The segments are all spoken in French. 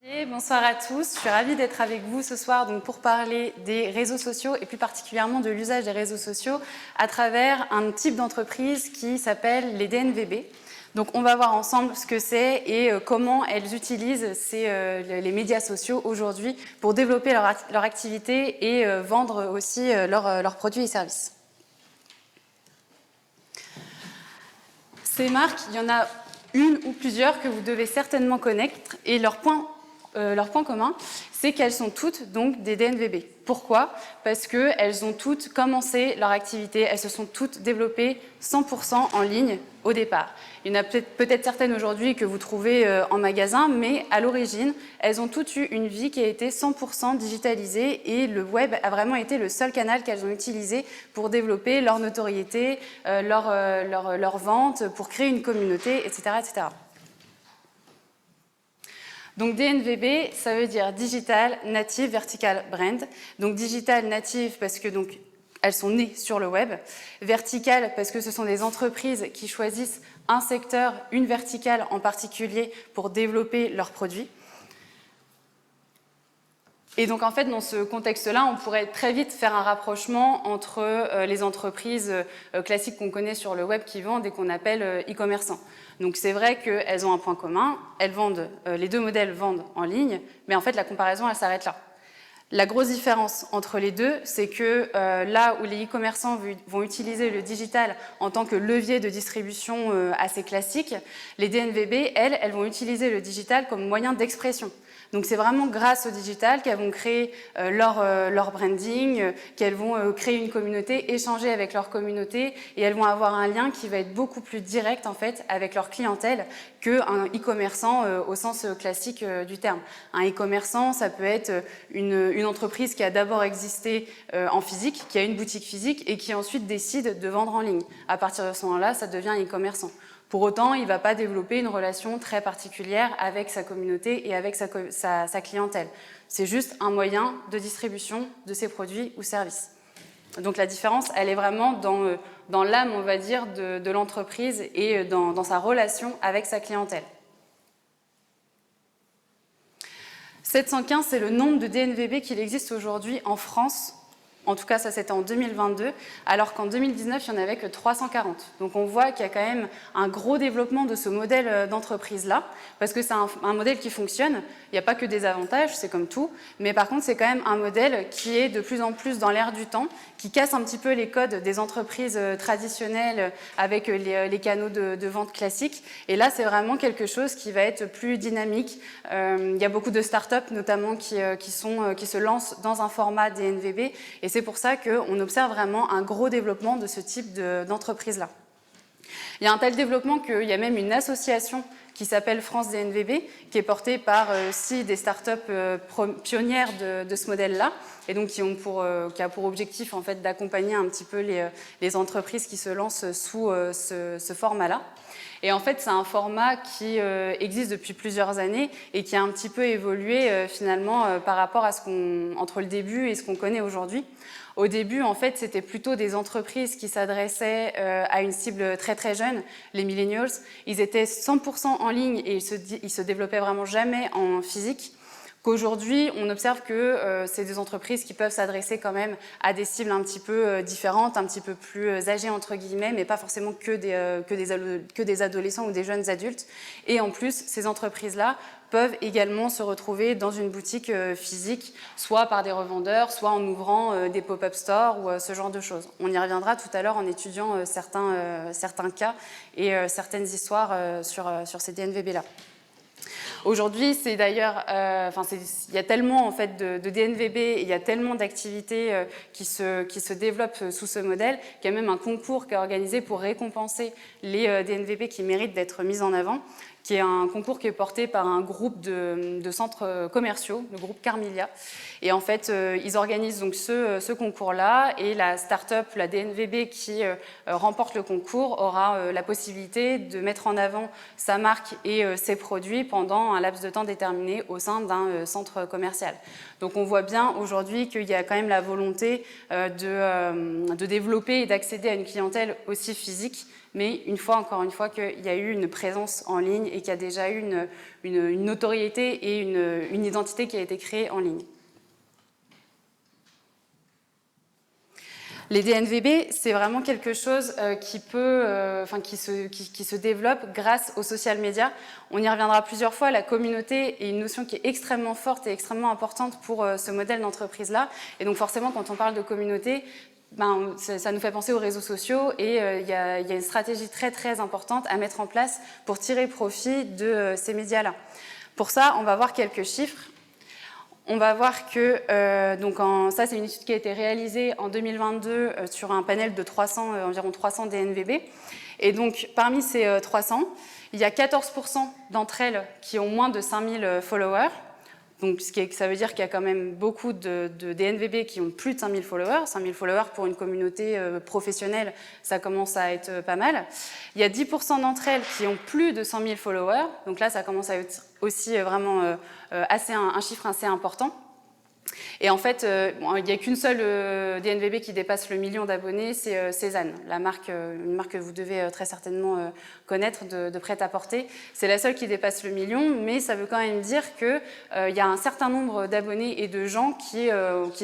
Et bonsoir à tous, je suis ravie d'être avec vous ce soir pour parler des réseaux sociaux et plus particulièrement de l'usage des réseaux sociaux à travers un type d'entreprise qui s'appelle les DNVB. Donc on va voir ensemble ce que c'est et comment elles utilisent les médias sociaux aujourd'hui pour développer leur activité et vendre aussi leurs produits et services. Ces marques, il y en a une ou plusieurs que vous devez certainement connaître et leur point commun, c'est qu'elles sont toutes donc des DNVB. Pourquoi? Parce qu'elles ont toutes commencé leur activité, elles se sont toutes développées 100% en ligne au départ. Il y en a peut-être certaines aujourd'hui que vous trouvez en magasin, mais à l'origine, elles ont toutes eu une vie qui a été 100% digitalisée et le web a vraiment été le seul canal qu'elles ont utilisé pour développer leur notoriété, leur vente, pour créer une communauté, etc., etc. Donc DNVB, ça veut dire Digital Native Vertical Brand. Donc Digital Native parce que elles sont nées sur le web. Vertical parce que ce sont des entreprises qui choisissent un secteur, une verticale en particulier pour développer leurs produits. Et donc en fait, dans ce contexte-là, on pourrait très vite faire un rapprochement entre les entreprises classiques qu'on connaît sur le web qui vendent et qu'on appelle e-commerçants. Donc c'est vrai qu'elles ont un point commun, les deux modèles vendent en ligne, mais en fait la comparaison elle s'arrête là. La grosse différence entre les deux, c'est que là où les e-commerçants vont utiliser le digital en tant que levier de distribution assez classique, les DNVB, elles vont utiliser le digital comme moyen d'expression. Donc c'est vraiment grâce au digital qu'elles vont créer leur branding, qu'elles vont créer une communauté, échanger avec leur communauté et elles vont avoir un lien qui va être beaucoup plus direct en fait avec leur clientèle qu'un e-commerçant au sens classique du terme. Un e-commerçant, ça peut être une entreprise qui a d'abord existé en physique, qui a une boutique physique et qui ensuite décide de vendre en ligne. À partir de ce moment-là, ça devient un e-commerçant. Pour autant, il ne va pas développer une relation très particulière avec sa communauté et avec sa clientèle. C'est juste un moyen de distribution de ses produits ou services. Donc la différence, elle est vraiment dans l'âme, on va dire, de l'entreprise et dans sa relation avec sa clientèle. 715, c'est le nombre de DNVB qu'il existe aujourd'hui en France. En tout cas, ça c'était en 2022, alors qu'en 2019, il n'y en avait que 340. Donc on voit qu'il y a quand même un gros développement de ce modèle d'entreprise-là, parce que c'est un modèle qui fonctionne. Il n'y a pas que des avantages, c'est comme tout, mais par contre, c'est quand même un modèle qui est de plus en plus dans l'air du temps, qui casse un petit peu les codes des entreprises traditionnelles avec les canaux de vente classiques. Et là, c'est vraiment quelque chose qui va être plus dynamique. Il y a beaucoup de startups, notamment, qui se lancent dans un format DNVB, et c'est pour ça qu'on observe vraiment un gros développement de ce type d'entreprise-là. Il y a un tel développement qu'il y a même une association qui s'appelle France DNVB, qui est portée par 6 des startups pionnières de ce modèle-là, et donc qui a pour objectif en fait, d'accompagner un petit peu les entreprises qui se lancent sous ce format-là. Et en fait, c'est un format qui existe depuis plusieurs années et qui a un petit peu évolué finalement par rapport à entre le début et ce qu'on connaît aujourd'hui. Au début, en fait, c'était plutôt des entreprises qui s'adressaient à une cible très très jeune, les millennials. Ils étaient 100% en ligne et ils se développaient vraiment jamais en physique. Qu'aujourd'hui, on observe que c'est des entreprises qui peuvent s'adresser quand même à des cibles un petit peu différentes, un petit peu plus âgées entre guillemets, mais pas forcément que des adolescents ou des jeunes adultes. Et en plus, ces entreprises-là peuvent également se retrouver dans une boutique physique, soit par des revendeurs, soit en ouvrant des pop-up stores ou ce genre de choses. On y reviendra tout à l'heure en étudiant certains cas et certaines histoires sur ces DNVB-là. Aujourd'hui, c'est d'ailleurs, il y a tellement en fait de DNVB et il y a tellement d'activités qui se développent sous ce modèle qu'il y a même un concours qui est organisé pour récompenser les DNVB qui méritent d'être mis en avant, qui est un concours qui est porté par un groupe de centres commerciaux, le groupe Carmilia. Et en fait, ils organisent donc ce concours-là et la start-up, la DNVB qui remporte le concours aura la possibilité de mettre en avant sa marque et ses produits pendant un laps de temps déterminé au sein d'un centre commercial. Donc on voit bien aujourd'hui qu'il y a quand même la volonté de développer et d'accéder à une clientèle aussi physique mais encore une fois qu'il y a eu une présence en ligne et qu'il y a déjà eu une notoriété et une identité qui a été créée en ligne. Les DNVB, c'est vraiment quelque chose qui se développe grâce aux social media. On y reviendra plusieurs fois. La communauté est une notion qui est extrêmement forte et extrêmement importante pour ce modèle d'entreprise-là. Et donc forcément, quand on parle de communauté, ça nous fait penser aux réseaux sociaux et il y a une stratégie très très importante à mettre en place pour tirer profit de ces médias-là. Pour ça, on va voir quelques chiffres. On va voir que, ça c'est une étude qui a été réalisée en 2022 sur un panel de environ 300 DNVB. Et donc, parmi ces 300, il y a 14% d'entre elles qui ont moins de 5000 followers. Donc, ça veut dire qu'il y a quand même beaucoup de DNVB qui ont plus de 5000 followers. 5000 followers pour une communauté professionnelle, ça commence à être pas mal. Il y a 10% d'entre elles qui ont plus de 100 000 followers. Donc là, ça commence à être aussi vraiment un chiffre assez important. Et en fait, il n'y a qu'une seule DNVB qui dépasse le million d'abonnés, c'est Cézanne, une marque que vous devez très certainement connaître de prêt-à-porter. C'est la seule qui dépasse le million, mais ça veut quand même dire qu'il y a un certain nombre d'abonnés et de gens qui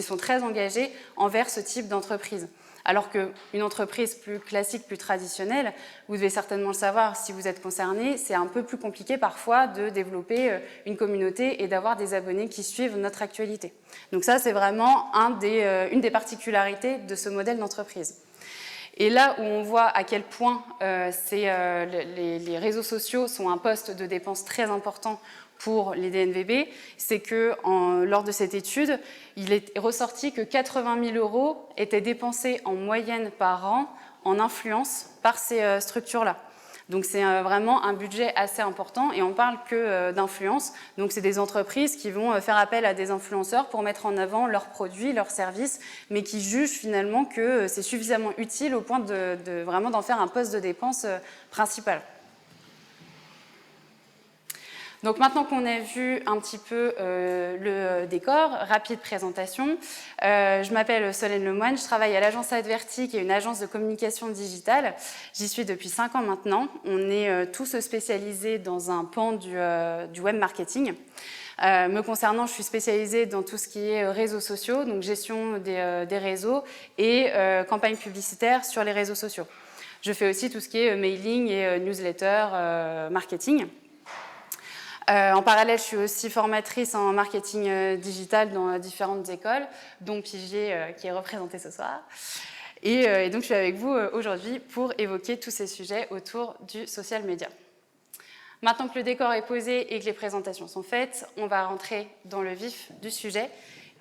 sont très engagés envers ce type d'entreprise. Alors qu'une entreprise plus classique, plus traditionnelle, vous devez certainement le savoir si vous êtes concerné, c'est un peu plus compliqué parfois de développer une communauté et d'avoir des abonnés qui suivent notre actualité. Donc ça, c'est vraiment une des particularités de ce modèle d'entreprise. Et là où on voit à quel point les réseaux sociaux sont un poste de dépense très important pour les DNVB, c'est que lors de cette étude, il est ressorti que 80 000 € étaient dépensés en moyenne par an en influence par ces structures-là. Donc c'est vraiment un budget assez important et on parle que d'influence. Donc c'est des entreprises qui vont faire appel à des influenceurs pour mettre en avant leurs produits, leurs services, mais qui jugent finalement que c'est suffisamment utile au point de vraiment d'en faire un poste de dépense principal. Donc maintenant qu'on a vu un petit peu le décor, rapide présentation. Je m'appelle Solène Lemoine, je travaille à l'agence Adverti, qui est une agence de communication digitale. J'y suis depuis 5 ans maintenant. On est tous spécialisés dans un pan du web marketing. Me concernant, je suis spécialisée dans tout ce qui est réseaux sociaux, donc gestion des réseaux et campagne publicitaire sur les réseaux sociaux. Je fais aussi tout ce qui est mailing et newsletter marketing. En parallèle, je suis aussi formatrice en marketing digital dans différentes écoles, dont Pigier qui est représenté ce soir. Et donc, je suis avec vous aujourd'hui pour évoquer tous ces sujets autour du social media. Maintenant que le décor est posé et que les présentations sont faites, on va rentrer dans le vif du sujet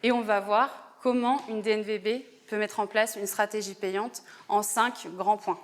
et on va voir comment une DNVB peut mettre en place une stratégie payante en 5 grands points.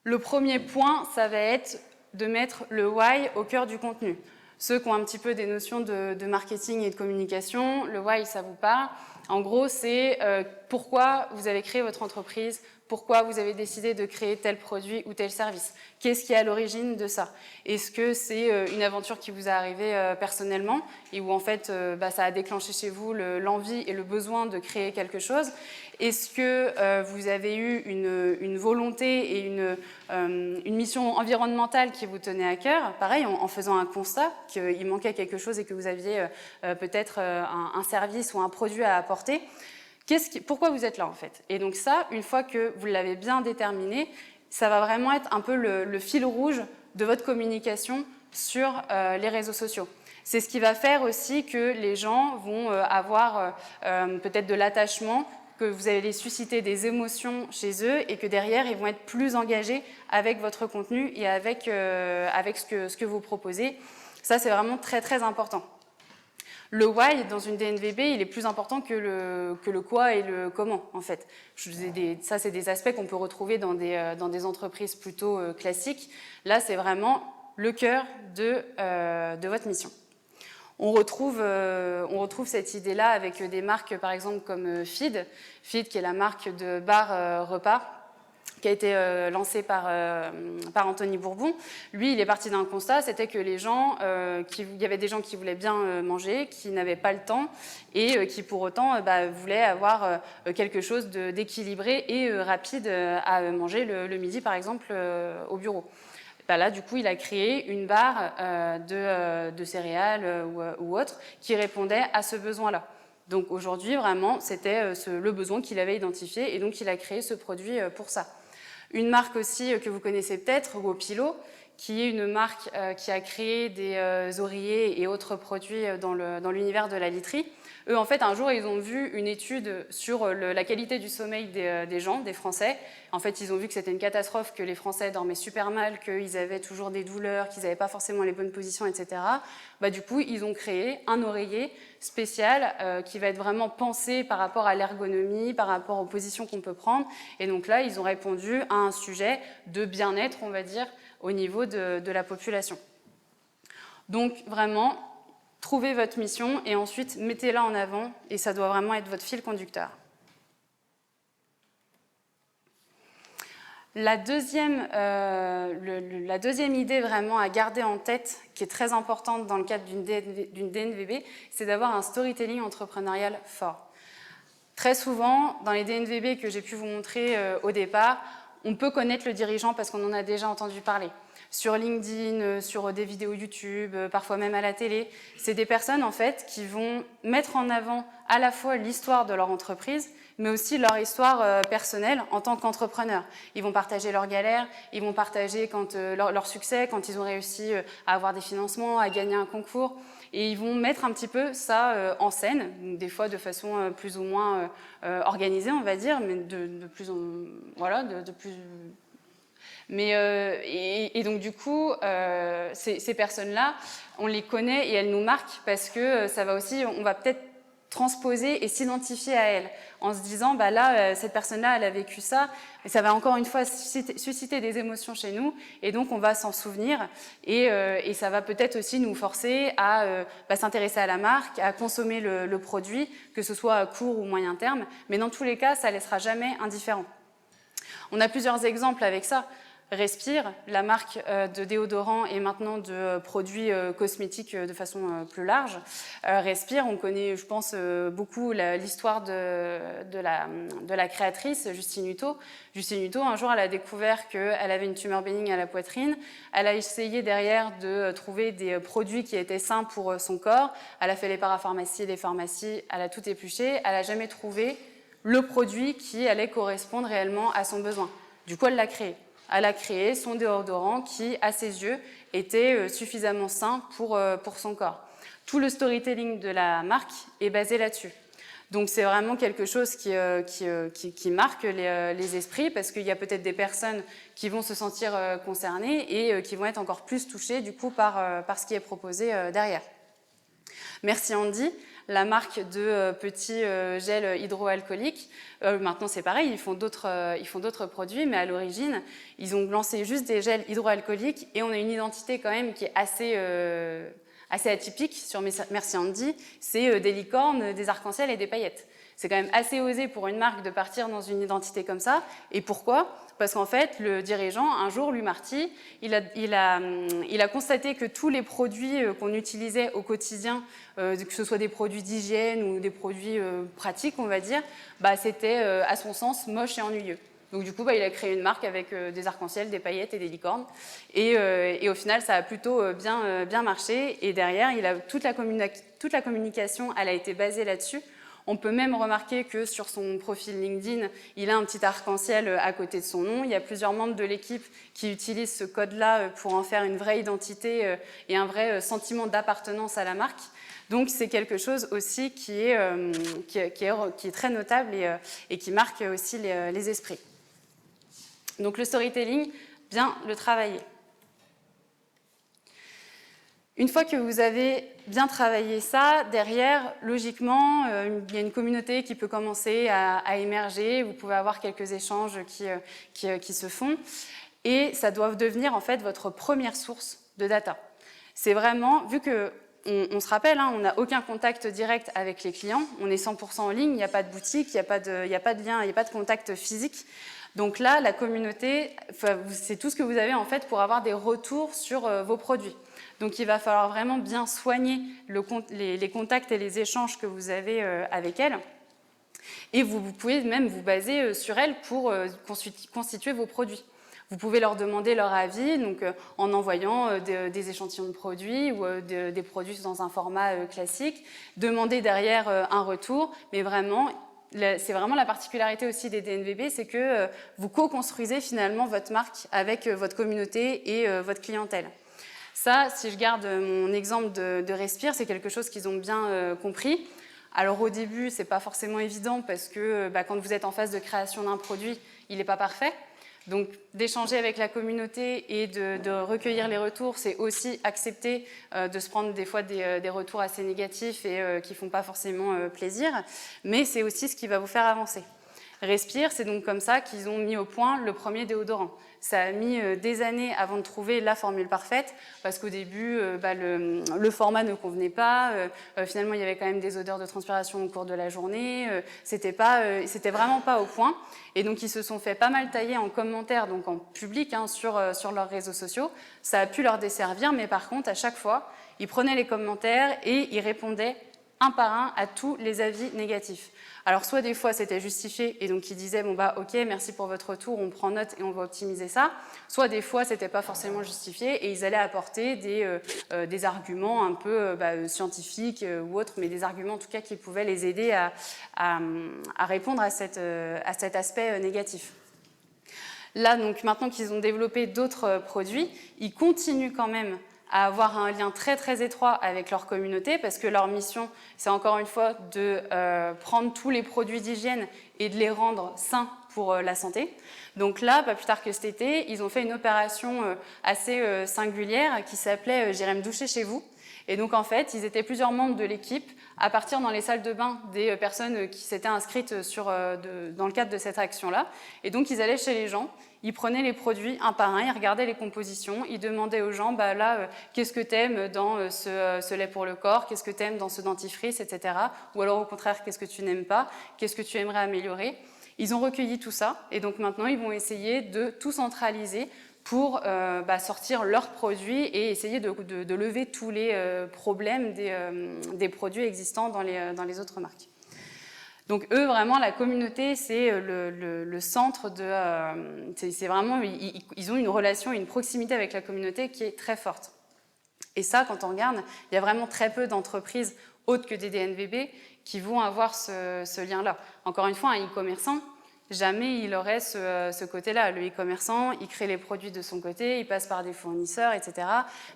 Le premier point, ça va être de mettre le why au cœur du contenu. Ceux qui ont un petit peu des notions de marketing et de communication, le why, ça vous parle. En gros, c'est pourquoi vous avez créé votre entreprise, pourquoi vous avez décidé de créer tel produit ou tel service. Qu'est-ce qui est à l'origine de ça? Est-ce que c'est une aventure qui vous est arrivée personnellement et où en fait ça a déclenché chez vous l'envie et le besoin de créer quelque chose? Est-ce que vous avez eu une volonté et une mission environnementale qui vous tenait à cœur? Pareil, en faisant un constat qu'il manquait quelque chose et que vous aviez peut-être un service ou un produit à apporter. Pourquoi vous êtes là en fait? Et donc ça, une fois que vous l'avez bien déterminé, ça va vraiment être un peu le fil rouge de votre communication sur les réseaux sociaux. C'est ce qui va faire aussi que les gens vont avoir peut-être de l'attachement, que vous allez susciter des émotions chez eux et que derrière, ils vont être plus engagés avec votre contenu et avec ce que vous proposez. Ça, c'est vraiment très, très important. Le why dans une DNVB, il est plus important que le quoi et le comment, en fait. Ça, c'est des aspects qu'on peut retrouver dans des entreprises plutôt classiques. Là, c'est vraiment le cœur de votre mission. On retrouve cette idée-là avec des marques, par exemple, comme Feed. Feed, qui est la marque de bar repas, qui a été lancé par Anthony Bourbon. Lui, il est parti d'un constat, c'était que les gens, il y avait des gens qui voulaient bien manger, qui n'avaient pas le temps et qui pour autant voulaient avoir quelque chose d'équilibré et rapide à manger le midi, par exemple, au bureau. Là, du coup, il a créé une barre de céréales ou autre qui répondait à ce besoin-là. Donc aujourd'hui, vraiment, c'était le besoin qu'il avait identifié et donc il a créé ce produit pour ça. Une marque aussi que vous connaissez peut-être, Wopilo, qui est une marque qui a créé des oreillers et autres produits dans l'univers de la literie. Eux, en fait, un jour, ils ont vu une étude sur la qualité du sommeil des gens, des Français. En fait, ils ont vu que c'était une catastrophe, que les Français dormaient super mal, qu'ils avaient toujours des douleurs, qu'ils n'avaient pas forcément les bonnes positions, etc. Du coup, ils ont créé un oreiller spécial qui va être vraiment pensé par rapport à l'ergonomie, par rapport aux positions qu'on peut prendre. Et donc là, ils ont répondu à un sujet de bien-être, on va dire, au niveau de la population. Donc, vraiment, trouvez votre mission et ensuite mettez-la en avant et ça doit vraiment être votre fil conducteur. La deuxième idée vraiment à garder en tête, qui est très importante dans le cadre d'une DNVB, c'est d'avoir un storytelling entrepreneurial fort. Très souvent, dans les DNVB que j'ai pu vous montrer au départ, on peut connaître le dirigeant parce qu'on en a déjà entendu parler. Sur LinkedIn, sur des vidéos YouTube, parfois même à la télé. C'est des personnes en fait qui vont mettre en avant à la fois l'histoire de leur entreprise, mais aussi leur histoire personnelle en tant qu'entrepreneur. Ils vont partager leurs galères, ils vont partager leur succès, quand ils ont réussi à avoir des financements, à gagner un concours. Et ils vont mettre un petit peu ça en scène, des fois de façon plus ou moins organisée, on va dire, mais de plus en... Voilà, de plus... Et donc du coup, ces personnes-là, on les connaît et elles nous marquent parce que ça va aussi, on va peut-être transposer et s'identifier à elles en se disant, cette personne-là, elle a vécu ça, et ça va encore une fois susciter des émotions chez nous, et donc on va s'en souvenir, et ça va peut-être aussi nous forcer à s'intéresser à la marque, à consommer le produit, que ce soit à court ou moyen terme, mais dans tous les cas, ça ne laissera jamais indifférent. On a plusieurs exemples avec ça. Respire, la marque de déodorants et maintenant de produits cosmétiques de façon plus large. Respire, on connaît, je pense, beaucoup l'histoire de la créatrice, Justine Hutto. Justine Hutto, un jour, elle a découvert qu'elle avait une tumeur bénigne à la poitrine. Elle a essayé derrière de trouver des produits qui étaient sains pour son corps. Elle a fait les parapharmacies, les pharmacies, elle a tout épluché. Elle n'a jamais trouvé le produit qui allait correspondre réellement à son besoin. Du coup, elle l'a créé. Elle a créé son déodorant qui, à ses yeux, était suffisamment sain pour son corps. Tout le storytelling de la marque est basé là-dessus. Donc c'est vraiment quelque chose qui marque les esprits parce qu'il y a peut-être des personnes qui vont se sentir concernées et qui vont être encore plus touchées du coup par ce qui est proposé derrière. Merci Andy. La marque de petits gels hydroalcooliques. Maintenant, c'est pareil, ils font d'autres produits, mais à l'origine, ils ont lancé juste des gels hydroalcooliques et on a une identité quand même qui est assez atypique sur Merci Andy. C'est des licornes, des arcs-en-ciel et des paillettes. C'est quand même assez osé pour une marque de partir dans une identité comme ça. Et pourquoi ? Parce qu'en fait, le dirigeant, un jour, Louis Marty, il a constaté que tous les produits qu'on utilisait au quotidien, que ce soit des produits d'hygiène ou des produits pratiques, on va dire, c'était, à son sens, moche et ennuyeux. Donc du coup, il a créé une marque avec des arcs-en-ciel, des paillettes et des licornes. Et au final, ça a plutôt bien marché. Et derrière, toute la communication, elle a été basée là-dessus. On peut même remarquer que sur son profil LinkedIn, il a un petit arc-en-ciel à côté de son nom. Il y a plusieurs membres de l'équipe qui utilisent ce code-là pour en faire une vraie identité et un vrai sentiment d'appartenance à la marque. Donc c'est quelque chose aussi qui est très notable et qui marque aussi les esprits. Donc le storytelling, bien le travailler. Une fois que vous avez bien travaillé ça, derrière, logiquement, il y a une communauté qui peut commencer à émerger. Vous pouvez avoir quelques échanges qui se font. Et ça doit devenir en fait votre première source de data. C'est vraiment, vu qu'on se rappelle, on n'a aucun contact direct avec les clients, on est 100% en ligne, il n'y a pas de boutique, il n'y a pas de lien, il n'y a pas de contact physique. Donc là, la communauté, c'est tout ce que vous avez en fait pour avoir des retours sur vos produits. Donc il va falloir vraiment bien soigner les contacts et les échanges que vous avez avec elle. Et vous pouvez même vous baser sur elle pour constituer vos produits. Vous pouvez leur demander leur avis donc, en envoyant des échantillons de produits ou des produits dans un format classique. Demander derrière un retour, mais vraiment, c'est vraiment la particularité aussi des DNVB, c'est que vous co-construisez finalement votre marque avec votre communauté et votre clientèle. Ça, si je garde mon exemple de Respire, c'est quelque chose qu'ils ont bien compris. Alors au début, ce n'est pas forcément évident parce que quand vous êtes en phase de création d'un produit, il n'est pas parfait. Donc d'échanger avec la communauté et de recueillir les retours, c'est aussi accepter de se prendre des fois des retours assez négatifs et qui ne font pas forcément plaisir, mais c'est aussi ce qui va vous faire avancer. Respire, c'est donc comme ça qu'ils ont mis au point le premier déodorant. Ça a mis des années avant de trouver la formule parfaite, parce qu'au début, le format ne convenait pas, finalement il y avait quand même des odeurs de transpiration au cours de la journée, c'était vraiment pas au point. Et donc ils se sont fait pas mal tailler en commentaires, donc en public, sur leurs réseaux sociaux. Ça a pu leur desservir, mais par contre, à chaque fois, ils prenaient les commentaires et ils répondaient un par un à tous les avis négatifs. Alors soit des fois c'était justifié et donc ils disaient bon bah ok merci pour votre retour, on prend note et on va optimiser ça, soit des fois c'était pas forcément justifié et ils allaient apporter des arguments un peu scientifiques ou autres, mais des arguments en tout cas qui pouvaient les aider à répondre à cet aspect négatif. Là donc maintenant qu'ils ont développé d'autres produits, ils continuent quand même à avoir un lien très très étroit avec leur communauté parce que leur mission, c'est encore une fois de prendre tous les produits d'hygiène et de les rendre sains pour la santé. Donc là, pas plus tard que cet été, ils ont fait une opération assez singulière qui s'appelait « J'irai me doucher chez vous ». Et donc en fait, ils étaient plusieurs membres de l'équipe à partir dans les salles de bain des personnes qui s'étaient inscrites dans le cadre de cette action-là. Et donc ils allaient chez les gens, ils prenaient les produits un par un, ils regardaient les compositions, ils demandaient aux gens, qu'est-ce que t'aimes dans ce lait pour le corps, qu'est-ce que t'aimes dans ce dentifrice, etc. Ou alors au contraire, qu'est-ce que tu n'aimes pas, qu'est-ce que tu aimerais améliorer. Ils ont recueilli tout ça et donc maintenant ils vont essayer de tout centraliser pour sortir leurs produits et essayer de lever tous les problèmes des produits existants dans les autres marques. Donc eux, vraiment, la communauté, c'est le centre de... c'est vraiment, ils ont une relation, une proximité avec la communauté qui est très forte. Et ça, quand on regarde, il y a vraiment très peu d'entreprises autres que des DNVB qui vont avoir ce lien-là. Encore une fois, un e-commerçant, jamais il aurait ce côté-là. Le e-commerçant, il crée les produits de son côté, il passe par des fournisseurs, etc.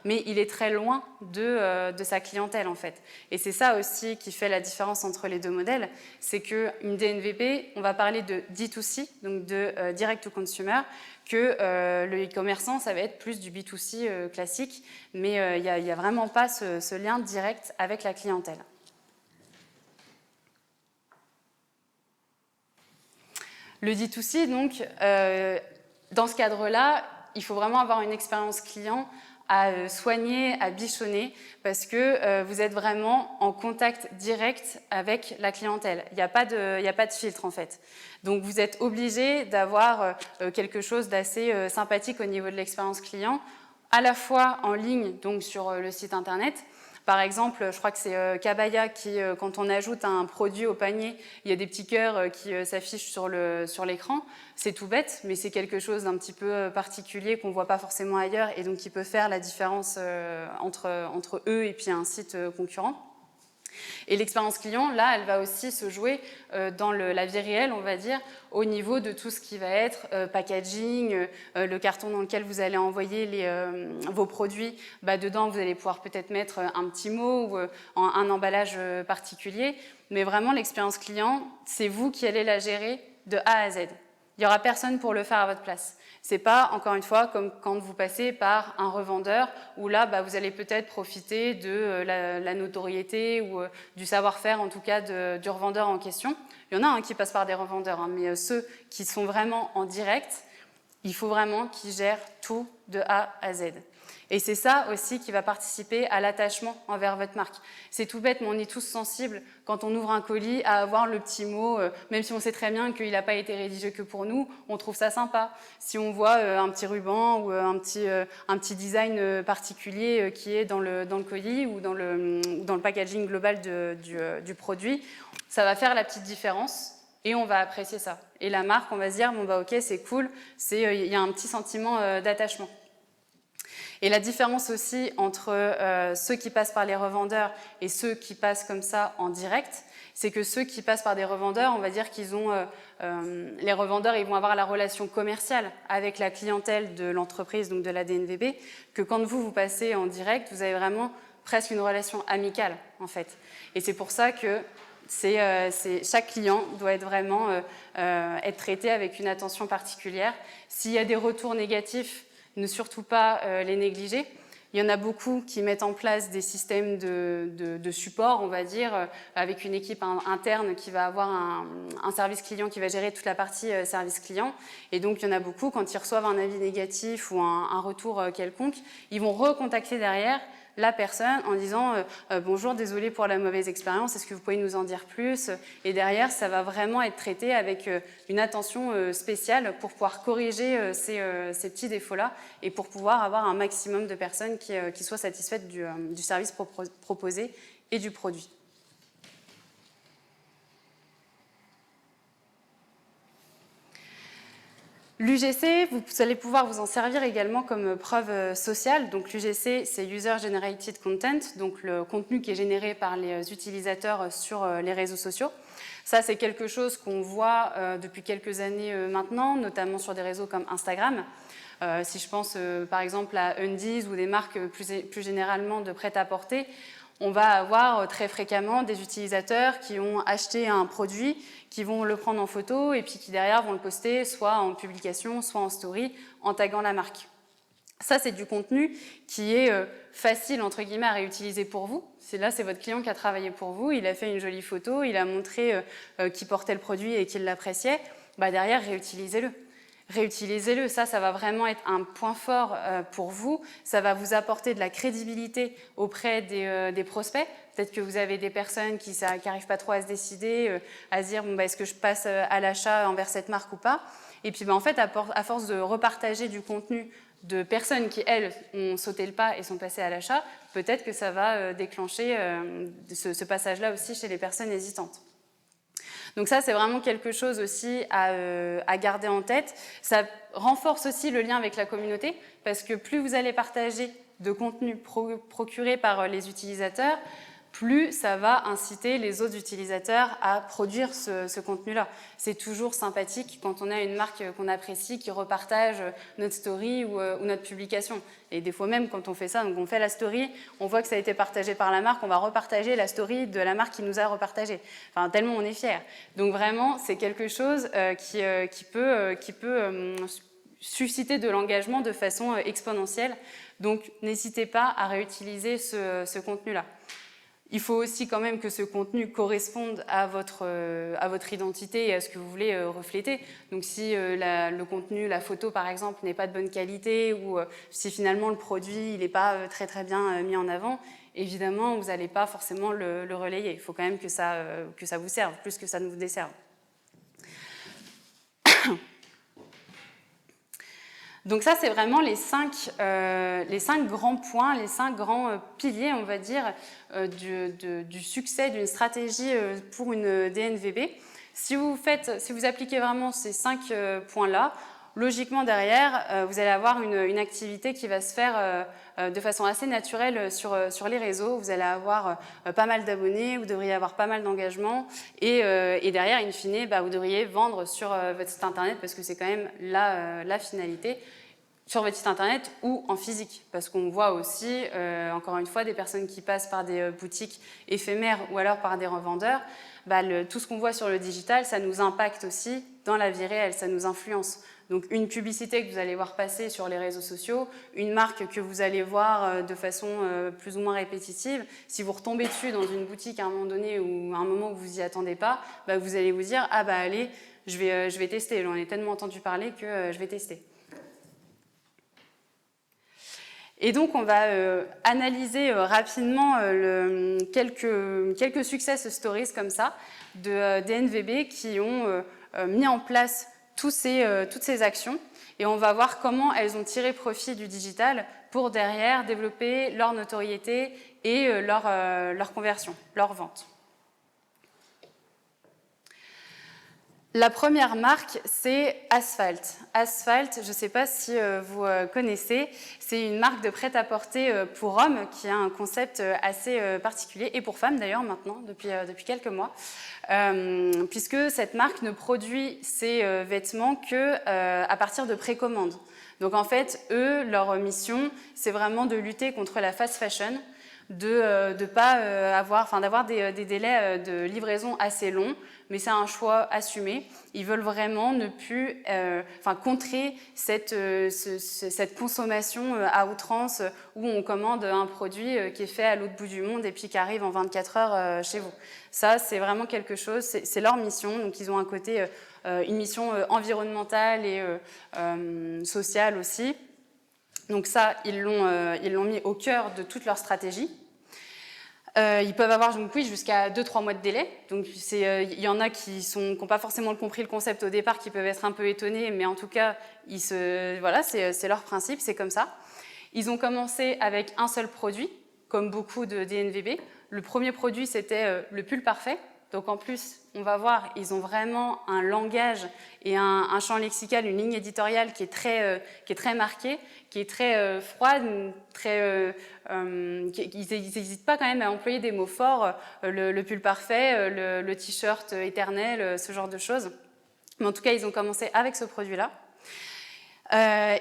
Mais il est très loin de sa clientèle, en fait. Et c'est ça aussi qui fait la différence entre les deux modèles. C'est qu'une DNVB, on va parler de D2C, donc de Direct to Consumer, que le e-commerçant, ça va être plus du B2C classique. Mais il n'y a vraiment pas ce lien direct avec la clientèle. Le D2C, donc, dans ce cadre-là, il faut vraiment avoir une expérience client à soigner, à bichonner, parce que vous êtes vraiment en contact direct avec la clientèle. Il n'y a pas de filtre, en fait. Donc, vous êtes obligé d'avoir quelque chose d'assez sympathique au niveau de l'expérience client, à la fois en ligne, donc sur le site Internet. Par exemple, je crois que c'est Kabaya qui, quand on ajoute un produit au panier, il y a des petits cœurs qui s'affichent sur l'écran. C'est tout bête, mais c'est quelque chose d'un petit peu particulier qu'on ne voit pas forcément ailleurs et donc qui peut faire la différence entre eux et puis un site concurrent. Et l'expérience client, là, elle va aussi se jouer dans la vie réelle, on va dire, au niveau de tout ce qui va être packaging, le carton dans lequel vous allez envoyer vos produits. Dedans, vous allez pouvoir peut-être mettre un petit mot ou un emballage particulier. Mais vraiment, l'expérience client, c'est vous qui allez la gérer de A à Z. Il n'y aura personne pour le faire à votre place. C'est pas, encore une fois, comme quand vous passez par un revendeur où là, vous allez peut-être profiter de la notoriété ou du savoir-faire, en tout cas, du revendeur en question. Il y en a qui passent par des revendeurs, mais ceux qui sont vraiment en direct, il faut vraiment qu'ils gèrent tout de A à Z. Et c'est ça aussi qui va participer à l'attachement envers votre marque. C'est tout bête, mais on est tous sensibles quand on ouvre un colis à avoir le petit mot, même si on sait très bien qu'il n'a pas été rédigé que pour nous, on trouve ça sympa. Si on voit un petit ruban ou un petit design particulier qui est dans le colis ou dans le packaging global du produit, ça va faire la petite différence. Et on va apprécier ça. Et la marque, on va se dire, bon bah ok, c'est cool, il y a un petit sentiment d'attachement. Et la différence aussi entre ceux qui passent par les revendeurs et ceux qui passent comme ça en direct, c'est que ceux qui passent par des revendeurs, on va dire qu'ils ont, les revendeurs, ils vont avoir la relation commerciale avec la clientèle de l'entreprise, donc de la DNVB, que quand vous passez en direct, vous avez vraiment presque une relation amicale, en fait. Et c'est pour ça que chaque client doit être vraiment être traité avec une attention particulière. S'il y a des retours négatifs, ne surtout pas les négliger. Il y en a beaucoup qui mettent en place des systèmes de support, on va dire, avec une équipe interne qui va avoir un service client qui va gérer toute la partie service client. Et donc, il y en a beaucoup, quand ils reçoivent un avis négatif ou un retour quelconque, ils vont recontacter derrière la personne en disant bonjour, désolé pour la mauvaise expérience, est-ce que vous pouvez nous en dire plus? Et derrière, ça va vraiment être traité avec une attention spéciale pour pouvoir corriger ces petits défauts-là et pour pouvoir avoir un maximum de personnes qui soient satisfaites du service proposé et du produit. L'UGC, vous allez pouvoir vous en servir également comme preuve sociale. Donc l'UGC, c'est User Generated Content, donc le contenu qui est généré par les utilisateurs sur les réseaux sociaux. Ça, c'est quelque chose qu'on voit depuis quelques années maintenant, notamment sur des réseaux comme Instagram. Si je pense par exemple à Undies ou des marques plus généralement de prêt-à-porter, on va avoir très fréquemment des utilisateurs qui ont acheté un produit, qui vont le prendre en photo et puis qui derrière vont le poster soit en publication, soit en story, en taguant la marque. Ça, c'est du contenu qui est facile, entre guillemets, à réutiliser pour vous. Là, c'est votre client qui a travaillé pour vous, il a fait une jolie photo, il a montré qu'il portait le produit et qu'il l'appréciait. Bah, derrière, réutilisez-le. Réutilisez-le, ça va vraiment être un point fort pour vous, ça va vous apporter de la crédibilité auprès des prospects. Peut-être que vous avez des personnes qui n'arrivent pas trop à se décider, à se dire bon, bah, est-ce que je passe à l'achat envers cette marque ou pas. Et puis bah, en fait, à force de repartager du contenu de personnes qui, elles, ont sauté le pas et sont passées à l'achat, peut-être que ça va déclencher ce passage-là aussi chez les personnes hésitantes. Donc ça, c'est vraiment quelque chose aussi à garder en tête. Ça renforce aussi le lien avec la communauté, parce que plus vous allez partager de contenu procuré par les utilisateurs, plus ça va inciter les autres utilisateurs à produire ce contenu-là. C'est toujours sympathique quand on a une marque qu'on apprécie qui repartage notre story ou notre publication. Et des fois même, quand on fait ça, donc on fait la story, on voit que ça a été partagé par la marque, on va repartager la story de la marque qui nous a repartagé. Enfin, tellement on est fiers. Donc vraiment, c'est quelque chose qui peut susciter de l'engagement de façon exponentielle. Donc n'hésitez pas à réutiliser ce contenu-là. Il faut aussi quand même que ce contenu corresponde à votre identité et à ce que vous voulez refléter. Donc si le contenu, la photo par exemple, n'est pas de bonne qualité ou si finalement le produit n'est pas très très bien mis en avant, évidemment vous n'allez pas forcément le relayer. Il faut quand même que ça vous serve, plus que ça ne vous desserve. Donc ça, c'est vraiment les cinq grands points, les 5 grands piliers, on va dire, du succès d'une stratégie pour une DNVB. Si vous appliquez vraiment ces 5 points-là, logiquement derrière, vous allez avoir une activité qui va se faire de façon assez naturelle sur les réseaux. Vous allez avoir pas mal d'abonnés, vous devriez avoir pas mal d'engagement et derrière, in fine, vous devriez vendre sur votre site internet parce que c'est quand même la finalité, sur votre site internet ou en physique. Parce qu'on voit aussi, encore une fois, des personnes qui passent par des boutiques éphémères ou alors par des revendeurs. Tout ce qu'on voit sur le digital, ça nous impacte aussi dans la vie réelle, ça nous influence. Donc une publicité que vous allez voir passer sur les réseaux sociaux, une marque que vous allez voir de façon plus ou moins répétitive, si vous retombez dessus dans une boutique à un moment donné ou à un moment où vous n'y attendez pas, vous allez vous dire « Ah allez, je vais tester, j'en ai tellement entendu parler que je vais tester ». Et donc, on va analyser rapidement quelques success stories comme ça de DNVB qui ont mis en place toutes ces actions. Et on va voir comment elles ont tiré profit du digital pour derrière développer leur notoriété et leur conversion, leur vente. La première marque, c'est Asphalt. Asphalt, je ne sais pas si vous connaissez, c'est une marque de prêt-à-porter pour hommes qui a un concept assez particulier, et pour femmes d'ailleurs maintenant, depuis quelques mois, puisque cette marque ne produit ses vêtements qu'à partir de précommande. Donc en fait, eux, leur mission, c'est vraiment de lutter contre la fast fashion, d'avoir des délais de livraison assez longs, mais c'est un choix assumé. Ils veulent vraiment ne plus contrer cette consommation à outrance où on commande un produit qui est fait à l'autre bout du monde et puis qui arrive en 24 heures chez vous. Ça, c'est vraiment quelque chose, c'est leur mission. Donc ils ont un côté, une mission environnementale et sociale aussi. Donc ça, ils l'ont mis au cœur de toute leur stratégie. Ils peuvent avoir jusqu'à 2-3 mois de délai. Donc il y en a qui n'ont pas forcément compris le concept au départ, qui peuvent être un peu étonnés, mais en tout cas, voilà, c'est leur principe, c'est comme ça. Ils ont commencé avec un seul produit, comme beaucoup de DNVB. Le premier produit, c'était le pull parfait. Donc en plus, on va voir, ils ont vraiment un langage et un champ lexical, une ligne éditoriale qui est très marquée, qui est très froide, ils n'hésitent pas quand même à employer des mots forts, le pull parfait, le t-shirt éternel, ce genre de choses. Mais en tout cas, ils ont commencé avec ce produit-là.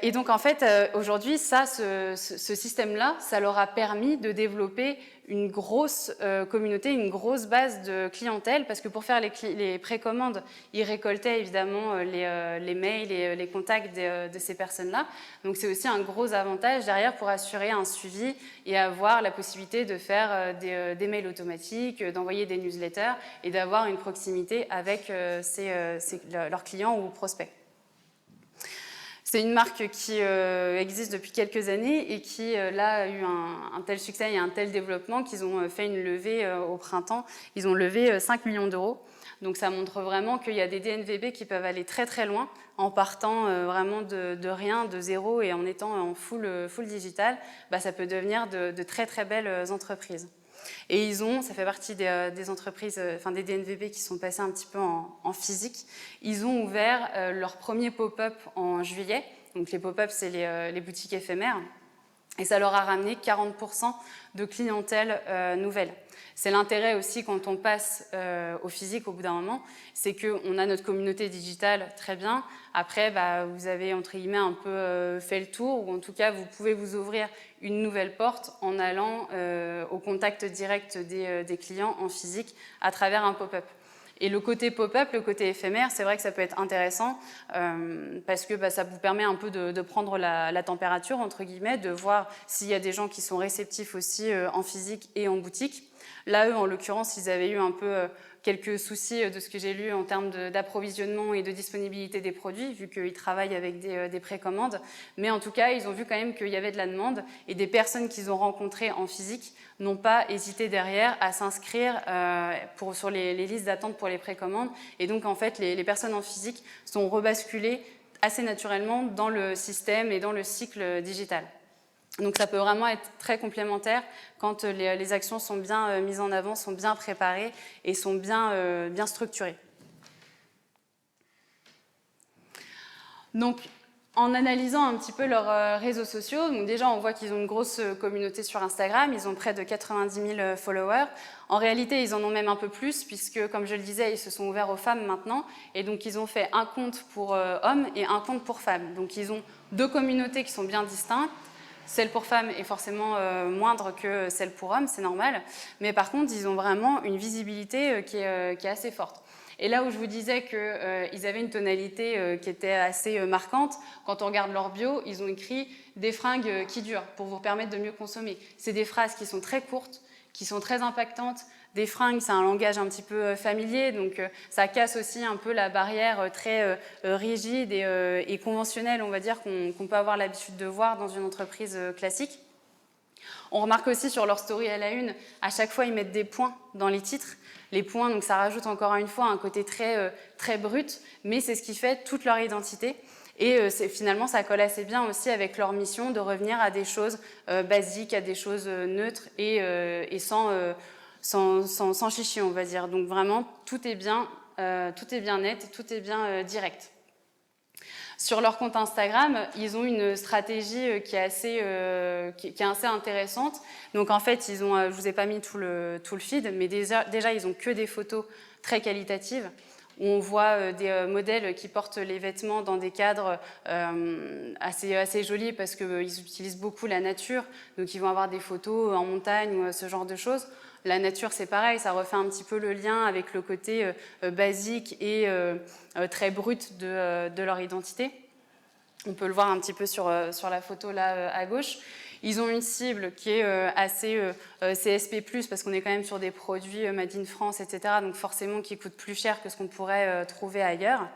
Et donc en fait, aujourd'hui, ce système-là, ça leur a permis de développer une grosse communauté, une grosse base de clientèle, parce que pour faire les précommandes, ils récoltaient évidemment les mails et les contacts de ces personnes-là. Donc c'est aussi un gros avantage derrière pour assurer un suivi et avoir la possibilité de faire des mails automatiques, d'envoyer des newsletters et d'avoir une proximité avec leurs clients ou prospects. C'est une marque qui existe depuis quelques années et qui là a eu un tel succès et un tel développement qu'ils ont fait une levée au printemps. Ils ont levé 5 millions d'euros. Donc ça montre vraiment qu'il y a des DNVB qui peuvent aller très très loin en partant vraiment de rien, de zéro, et en étant en full digital, ça peut devenir de très très belles entreprises. Et ça fait partie des entreprises, des DNVB qui sont passés un petit peu en physique. Ils ont ouvert leur premier pop-up en juillet. Donc les pop-up, c'est les boutiques éphémères. Et ça leur a ramené 40% de clientèle nouvelle. C'est l'intérêt aussi quand on passe au physique au bout d'un moment, c'est qu'on a notre communauté digitale très bien. Après, vous avez entre guillemets un peu fait le tour, ou en tout cas vous pouvez vous ouvrir une nouvelle porte en allant au contact direct des clients en physique à travers un pop-up. Et le côté pop-up, le côté éphémère, c'est vrai que ça peut être intéressant parce que ça vous permet un peu de prendre la température, entre guillemets, de voir s'il y a des gens qui sont réceptifs aussi en physique et en boutique. Là, eux, en l'occurrence, ils avaient eu un peu quelques soucis de ce que j'ai lu en termes d'approvisionnement et de disponibilité des produits, vu qu'ils travaillent avec des précommandes. Mais en tout cas, ils ont vu quand même qu'il y avait de la demande et des personnes qu'ils ont rencontrées en physique n'ont pas hésité derrière à s'inscrire sur les listes d'attente pour les précommandes. Et donc, en fait, les personnes en physique sont rebasculées assez naturellement dans le système et dans le cycle digital. Donc ça peut vraiment être très complémentaire quand les actions sont bien mises en avant, sont bien préparées et sont bien structurées. Donc en analysant un petit peu leurs réseaux sociaux, donc déjà on voit qu'ils ont une grosse communauté sur Instagram, ils ont près de 90 000 followers. En réalité, ils en ont même un peu plus puisque, comme je le disais, ils se sont ouverts aux femmes maintenant. Et donc ils ont fait un compte pour hommes et un compte pour femmes. Donc ils ont deux communautés qui sont bien distinctes. Celle pour femmes est forcément moindre que celle pour hommes, c'est normal. Mais par contre, ils ont vraiment une visibilité qui est assez forte. Et là où je vous disais qu'ils avaient une tonalité qui était assez marquante, quand on regarde leur bio, ils ont écrit « des fringues qui durent » pour vous permettre de mieux consommer. C'est des phrases qui sont très courtes, qui sont très impactantes. Des fringues, c'est un langage un petit peu familier, donc ça casse aussi un peu la barrière très rigide et conventionnelle, on va dire, qu'on peut avoir l'habitude de voir dans une entreprise classique. On remarque aussi sur leur story à la une, à chaque fois, ils mettent des points dans les titres. Les points, donc ça rajoute encore une fois un côté très brut, mais c'est ce qui fait toute leur identité. Et finalement, ça colle assez bien aussi avec leur mission de revenir à des choses basiques, à des choses neutres et sans chichi, on va dire. Donc vraiment, tout est bien net et tout est bien direct. Sur leur compte Instagram, ils ont une stratégie qui est assez intéressante. Donc en fait, je ne vous ai pas mis tout le feed, mais déjà, ils n'ont que des photos très qualitatives. On voit des modèles qui portent les vêtements dans des cadres assez jolis parce qu'ils utilisent beaucoup la nature. Donc ils vont avoir des photos en montagne ou ce genre de choses. La nature, c'est pareil, ça refait un petit peu le lien avec le côté basique et très brut de leur identité. On peut le voir un petit peu sur la photo là à gauche. Ils ont une cible qui est assez CSP+, parce qu'on est quand même sur des produits Made in France, etc. Donc forcément qui coûtent plus cher que ce qu'on pourrait trouver ailleurs.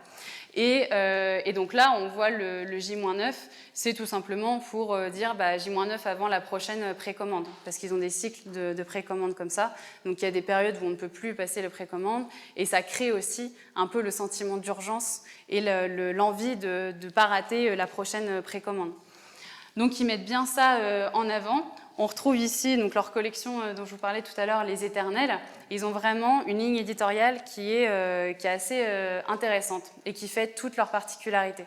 Et donc là, on voit le J-9, c'est tout simplement pour dire J-9 avant la prochaine précommande, parce qu'ils ont des cycles de précommande comme ça. Donc il y a des périodes où on ne peut plus passer le précommande, et ça crée aussi un peu le sentiment d'urgence et l'envie de ne pas rater la prochaine précommande. Donc ils mettent bien ça en avant. On retrouve ici donc, leur collection dont je vous parlais tout à l'heure, Les Éternels. Ils ont vraiment une ligne éditoriale qui est assez intéressante et qui fait toute leur particularité.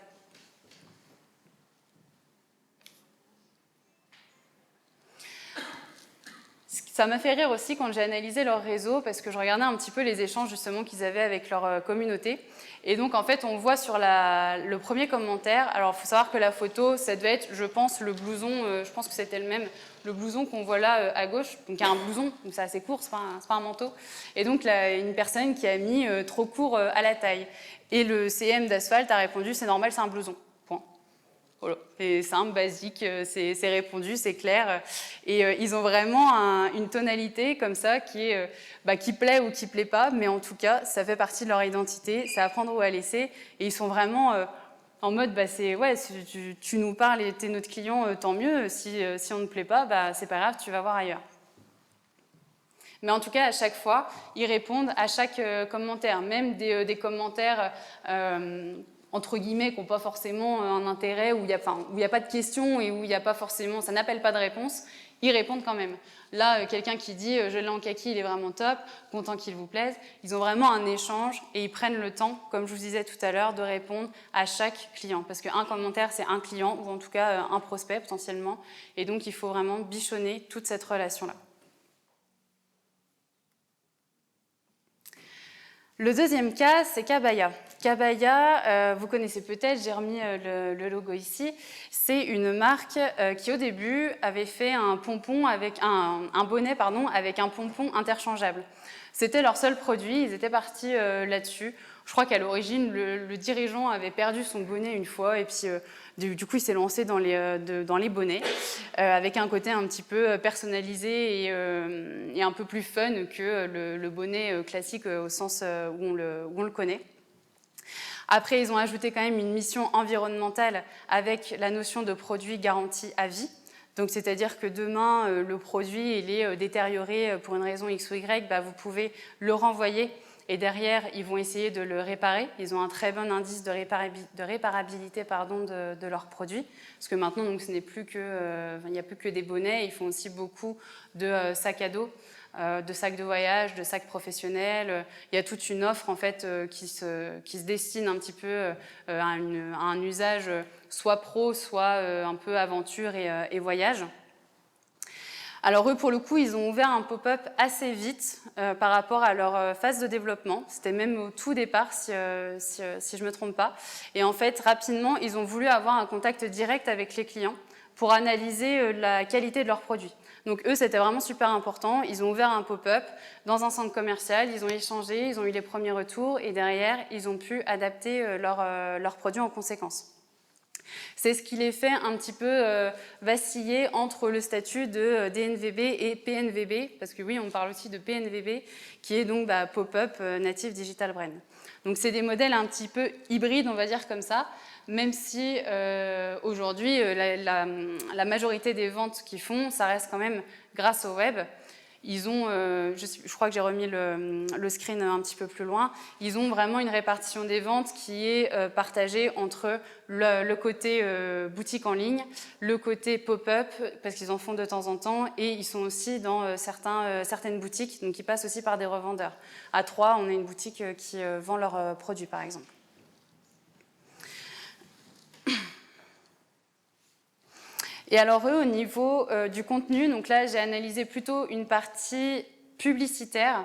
Ça m'a fait rire aussi quand j'ai analysé leur réseau parce que je regardais un petit peu les échanges justement qu'ils avaient avec leur communauté. Et donc en fait on voit sur le premier commentaire, alors il faut savoir que la photo ça devait être je pense le blouson, je pense que c'était le même, le blouson qu'on voit là à gauche, donc il y a un blouson, donc c'est assez court, c'est pas un manteau. Et donc là, une personne qui a mis trop court à la taille. Et le CM d'Asphalt a répondu c'est normal, c'est un blouson. Voilà. C'est simple, basique, c'est répondu, c'est clair. Et ils ont vraiment une tonalité comme ça qui plaît ou qui plaît pas, mais en tout cas, ça fait partie de leur identité, c'est à prendre ou à laisser. Et ils sont vraiment en mode, si tu nous parles et tu es notre client, tant mieux. Si on ne plaît pas, c'est pas grave, tu vas voir ailleurs. Mais en tout cas, à chaque fois, ils répondent à chaque commentaire, même des commentaires entre guillemets, qui n'ont pas forcément un intérêt, où il n'y a pas de questions et où il n'y a pas forcément, ça n'appelle pas de réponse, ils répondent quand même. Là, quelqu'un qui dit « je l'ai en kaki, il est vraiment top, content qu'il vous plaise », ils ont vraiment un échange et ils prennent le temps, comme je vous disais tout à l'heure, de répondre à chaque client. Parce qu'un commentaire, c'est un client, ou en tout cas un prospect potentiellement, et donc il faut vraiment bichonner toute cette relation-là. Le deuxième cas, c'est Kabaya. Kabaya, vous connaissez peut-être, j'ai remis le logo ici. C'est une marque qui, au début, avait fait un pompon avec un bonnet avec un pompon interchangeable. C'était leur seul produit, ils étaient partis là-dessus. Je crois qu'à l'origine, le dirigeant avait perdu son bonnet une fois et puis du coup, il s'est lancé dans les bonnets avec un côté un petit peu personnalisé et un peu plus fun que le bonnet classique au sens où on le connaît. Après, ils ont ajouté quand même une mission environnementale avec la notion de produit garanti à vie. Donc, c'est-à-dire que demain, le produit il est détérioré pour une raison X ou Y, vous pouvez le renvoyer et derrière, ils vont essayer de le réparer. Ils ont un très bon indice de réparabilité de leurs produits. Parce que maintenant, donc, ce n'est plus il n'y a plus que des bonnets. Ils font aussi beaucoup de sacs à dos, de sacs de voyage, de sacs professionnels. Il y a toute une offre en fait, qui se destine un petit peu à un usage soit pro, soit un peu aventure et voyage. Alors eux, pour le coup, ils ont ouvert un pop-up assez vite par rapport à leur phase de développement. C'était même au tout départ, si je ne me trompe pas. Et en fait, rapidement, ils ont voulu avoir un contact direct avec les clients pour analyser la qualité de leurs produits. Donc eux, c'était vraiment super important. Ils ont ouvert un pop-up dans un centre commercial, ils ont échangé, ils ont eu les premiers retours et derrière, ils ont pu adapter leurs produits en conséquence. C'est ce qui les fait un petit peu vaciller entre le statut de DNVB et PNVB, parce que oui, on parle aussi de PNVB, qui est donc Pop-up Native Digital Brand. Donc c'est des modèles un petit peu hybrides, on va dire comme ça, même si aujourd'hui, la majorité des ventes qu'ils font, ça reste quand même grâce au web. Ils ont, je crois que j'ai remis le screen un petit peu plus loin, ils ont vraiment une répartition des ventes qui est partagée entre le côté boutique en ligne, le côté pop-up, parce qu'ils en font de temps en temps, et ils sont aussi dans certaines boutiques, donc ils passent aussi par des revendeurs. À Troyes, on a une boutique qui vend leurs produits, par exemple. Et alors eux, au niveau du contenu, donc là j'ai analysé plutôt une partie publicitaire,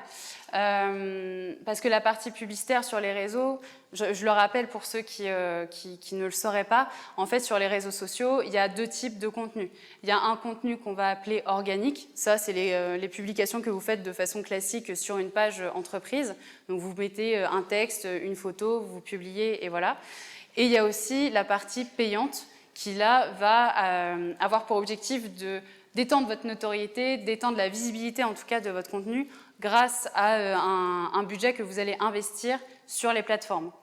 parce que la partie publicitaire sur les réseaux, je le rappelle pour ceux qui ne le sauraient pas, en fait sur les réseaux sociaux, il y a deux types de contenu. Il y a un contenu qu'on va appeler organique, ça c'est les publications que vous faites de façon classique sur une page entreprise, donc vous mettez un texte, une photo, vous publiez et voilà. Et il y a aussi la partie payante, qui là va avoir pour objectif d'étendre votre notoriété, d'étendre la visibilité en tout cas de votre contenu grâce à un budget que vous allez investir sur les plateformes.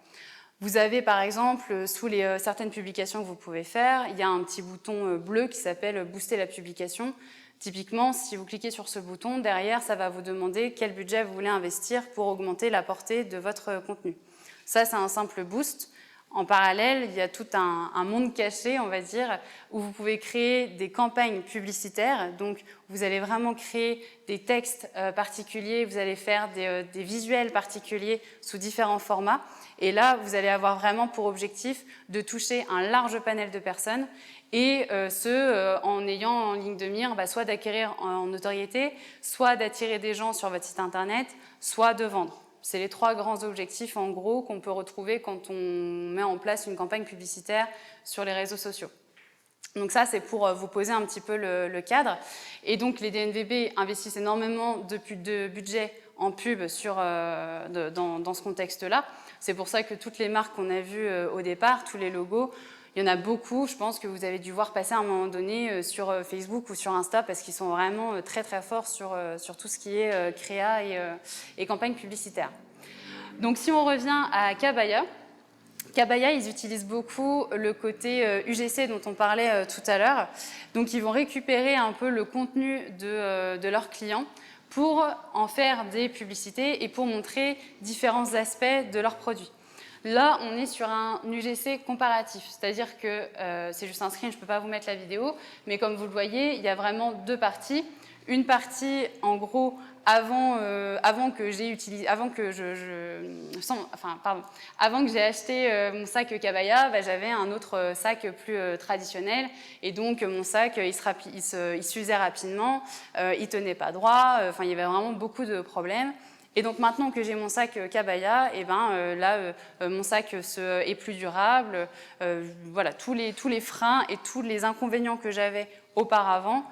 Vous avez par exemple, sous certaines publications que vous pouvez faire, il y a un petit bouton bleu qui s'appelle « Booster la publication ». Typiquement, si vous cliquez sur ce bouton, derrière, ça va vous demander quel budget vous voulez investir pour augmenter la portée de votre contenu. Ça, c'est un simple boost. En parallèle, il y a tout un monde caché, on va dire, où vous pouvez créer des campagnes publicitaires. Donc, vous allez vraiment créer des textes particuliers, vous allez faire des visuels particuliers sous différents formats. Et là, vous allez avoir vraiment pour objectif de toucher un large panel de personnes et en ayant en ligne de mire soit d'acquérir en notoriété, soit d'attirer des gens sur votre site internet, soit de vendre. C'est les trois grands objectifs, en gros, qu'on peut retrouver quand on met en place une campagne publicitaire sur les réseaux sociaux. Donc ça, c'est pour vous poser un petit peu le cadre. Et donc, les DNVB investissent énormément de budget en pub dans ce contexte-là. C'est pour ça que toutes les marques qu'on a vues au départ, tous les logos, il y en a beaucoup, je pense que vous avez dû voir passer à un moment donné sur Facebook ou sur Insta parce qu'ils sont vraiment très très forts sur tout ce qui est créa et campagne publicitaire. Donc si on revient à Kabaya, ils utilisent beaucoup le côté UGC dont on parlait tout à l'heure. Donc ils vont récupérer un peu le contenu de leurs clients pour en faire des publicités et pour montrer différents aspects de leurs produits. Là, on est sur un UGC comparatif, c'est-à-dire que c'est juste un screen, je ne peux pas vous mettre la vidéo, mais comme vous le voyez, il y a vraiment deux parties. Une partie, en gros, avant que j'ai acheté mon sac Kabaya, j'avais un autre sac plus traditionnel, et donc mon sac, il s'usait rapidement, il tenait pas droit, il y avait vraiment beaucoup de problèmes. Et donc maintenant que j'ai mon sac Kabaya, mon sac est plus durable. Voilà, tous les freins et tous les inconvénients que j'avais auparavant,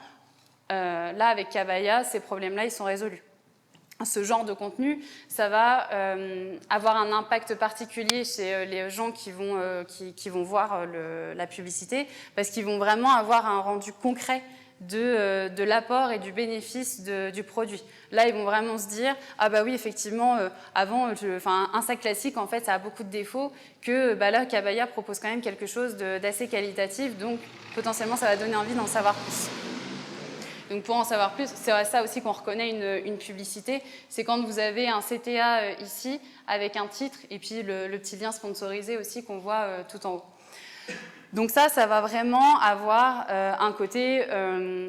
là avec Kabaya, ces problèmes-là, ils sont résolus. Ce genre de contenu, ça va avoir un impact particulier chez les gens qui vont voir la publicité, parce qu'ils vont vraiment avoir un rendu concret de l'apport et du bénéfice du produit. Là, ils vont vraiment se dire « Ah bah oui, effectivement, un sac classique, en fait, ça a beaucoup de défauts, que là, Kabaya propose quand même quelque chose d'assez qualitatif, donc potentiellement, ça va donner envie d'en savoir plus. » Donc pour en savoir plus, c'est ça aussi qu'on reconnaît une publicité, c'est quand vous avez un CTA ici, avec un titre, et puis le petit lien sponsorisé aussi qu'on voit tout en haut. Donc ça va vraiment avoir un côté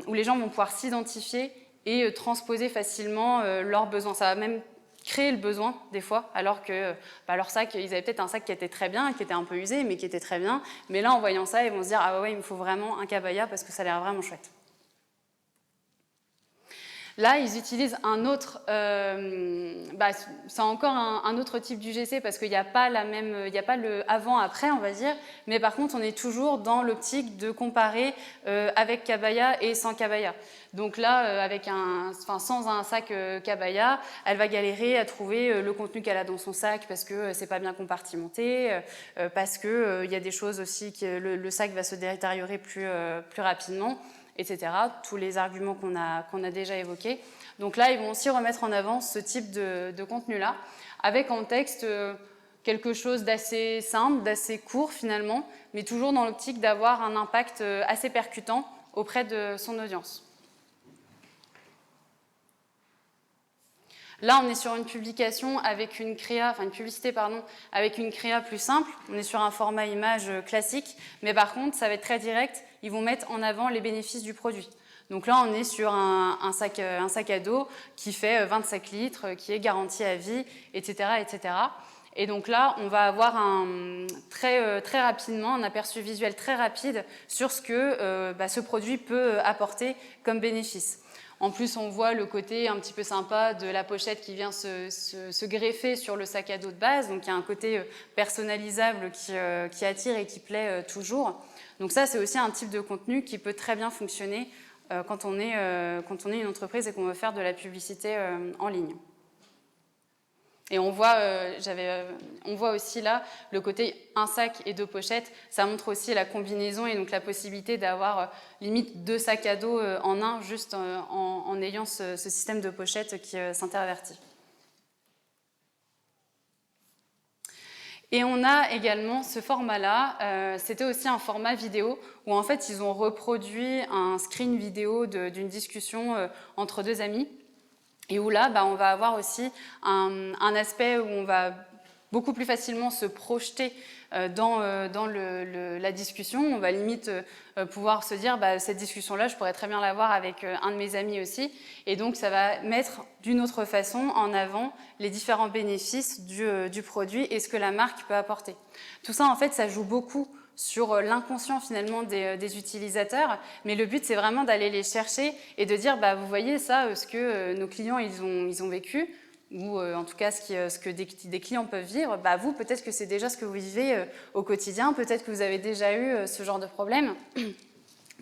où les gens vont pouvoir s'identifier et transposer facilement leurs besoins. Ça va même créer le besoin des fois, alors que leur sac, ils avaient peut-être un sac qui était très bien, qui était un peu usé, mais qui était très bien. Mais là, en voyant ça, ils vont se dire « Ah ouais, il me faut vraiment un Kabaya parce que ça a l'air vraiment chouette ». Là, ils utilisent un autre, c'est encore un autre type d'UGC parce qu'il n'y a pas il n'y a pas le avant-après, on va dire, mais par contre, on est toujours dans l'optique de comparer avec Kabaya et sans Kabaya. Donc là, sans un sac Kabaya, elle va galérer à trouver le contenu qu'elle a dans son sac parce que c'est pas bien compartimenté, parce que il y a des choses aussi que le sac va se détériorer plus rapidement, etc. Tous les arguments qu'on a déjà évoqués. Donc là, ils vont aussi remettre en avant ce type de contenu-là, avec en texte quelque chose d'assez simple, d'assez court finalement, mais toujours dans l'optique d'avoir un impact assez percutant auprès de son audience. Là, on est sur une publication avec une publicité avec une créa plus simple. On est sur un format image classique, mais par contre, ça va être très direct. Ils vont mettre en avant les bénéfices du produit. Donc là, on est sur un sac à dos qui fait 25 litres, qui est garanti à vie, etc., etc. Et donc là, on va avoir très rapidement un aperçu visuel très rapide sur ce que ce produit peut apporter comme bénéfice. En plus, on voit le côté un petit peu sympa de la pochette qui vient se greffer sur le sac à dos de base. Donc, il y a un côté personnalisable qui attire et qui plaît toujours. Donc ça, c'est aussi un type de contenu qui peut très bien fonctionner quand on est une entreprise et qu'on veut faire de la publicité en ligne. Et on voit aussi là le côté un sac et deux pochettes. Ça montre aussi la combinaison et donc la possibilité d'avoir limite 2 sacs à dos en un, juste en ayant ce système de pochettes qui s'intervertit. Et on a également ce format-là, c'était aussi un format vidéo où en fait ils ont reproduit un screen vidéo d'une discussion entre 2 amis. Et où là, on va avoir aussi un aspect où on va beaucoup plus facilement se projeter dans la discussion. On va limite pouvoir se dire, cette discussion-là, je pourrais très bien l'avoir avec un de mes amis aussi. Et donc, ça va mettre d'une autre façon en avant les différents bénéfices du produit et ce que la marque peut apporter. Tout ça, en fait, ça joue beaucoup sur l'inconscient finalement des utilisateurs, mais le but c'est vraiment d'aller les chercher et de dire vous voyez ça, ce que nos clients ils ont vécu, ou en tout cas ce que des clients peuvent vivre, vous peut-être que c'est déjà ce que vous vivez au quotidien, peut-être que vous avez déjà eu ce genre de problème,